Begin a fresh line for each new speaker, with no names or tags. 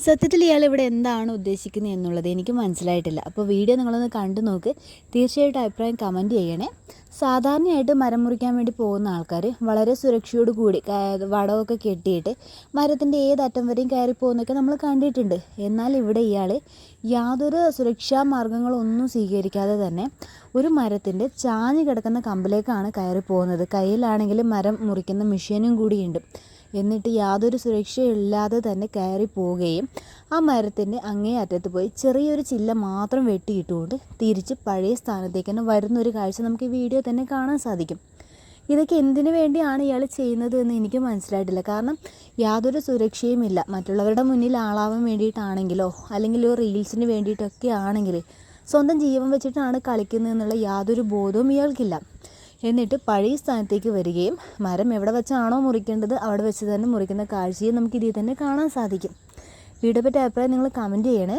സത്യത്തിൽ ഇയാൾ ഇവിടെ എന്താണ് ഉദ്ദേശിക്കുന്നത് എന്നുള്ളത് എനിക്ക് മനസ്സിലായിട്ടില്ല. അപ്പോൾ വീഡിയോ നിങ്ങളൊന്ന് കണ്ടു നോക്ക്. തീർച്ചയായിട്ടും അഭിപ്രായം കമൻറ്റ് ചെയ്യണേ. സാധാരണയായിട്ട് മരം മുറിക്കാൻ വേണ്ടി പോകുന്ന ആൾക്കാർ വളരെ സുരക്ഷയോട് കൂടി വടമൊക്കെ കെട്ടിയിട്ട് മരത്തിൻ്റെ ഏതറ്റം വരെയും കയറി പോകുന്നതൊക്കെ നമ്മൾ കണ്ടിട്ടുണ്ട്. എന്നാൽ ഇവിടെ ഇയാൾ യാതൊരു സുരക്ഷാ മാർഗ്ഗങ്ങളൊന്നും സ്വീകരിക്കാതെ തന്നെ ഒരു മരത്തിൻ്റെ ചാഞ്ഞ് കിടക്കുന്ന കമ്പിലേക്കാണ് കയറി പോകുന്നത്. കയ്യിലാണെങ്കിൽ മരം മുറിക്കുന്ന മെഷീനും കൂടിയുണ്ട്. എന്നിട്ട് യാതൊരു സുരക്ഷയില്ലാതെ തന്നെ കയറി പോവുകയും ആ മരത്തിൻ്റെ അങ്ങേ അറ്റത്ത് പോയി ചെറിയൊരു ചില്ല മാത്രം വെട്ടിയിട്ടുകൊണ്ട് തിരിച്ച് പഴയ സ്ഥാനത്തേക്ക് തന്നെ വരുന്നൊരു കാഴ്ച നമുക്ക് ഈ വീഡിയോ തന്നെ കാണാൻ സാധിക്കും. ഇതൊക്കെ എന്തിനു വേണ്ടിയാണ് ഇയാൾ ചെയ്യുന്നത് എന്ന് എനിക്ക് മനസ്സിലായിട്ടില്ല. കാരണം യാതൊരു സുരക്ഷയുമില്ല. മറ്റുള്ളവരുടെ മുന്നിൽ ആളാവാൻ വേണ്ടിയിട്ടാണെങ്കിലോ അല്ലെങ്കിൽ ഒരു റീൽസിന് വേണ്ടിയിട്ടൊക്കെ ആണെങ്കിൽ സ്വന്തം ജീവൻ വെച്ചിട്ടാണ് കളിക്കുന്നതെന്നുള്ള യാതൊരു ബോധവും ഇയാൾക്കില്ല. എന്നിട്ട് പഴയ സ്ഥാനത്തേക്ക് വരികയും മരം എവിടെ വെച്ചാണോ മുറിക്കേണ്ടത് അവിടെ വെച്ച് തന്നെ മുറിക്കുന്ന കാഴ്ചയും നമുക്ക് ഇതിൽ തന്നെ കാണാൻ സാധിക്കും. വീഡിയോ പറ്റി അഭിപ്രായം നിങ്ങൾ കമൻറ്റ് ചെയ്യണേ.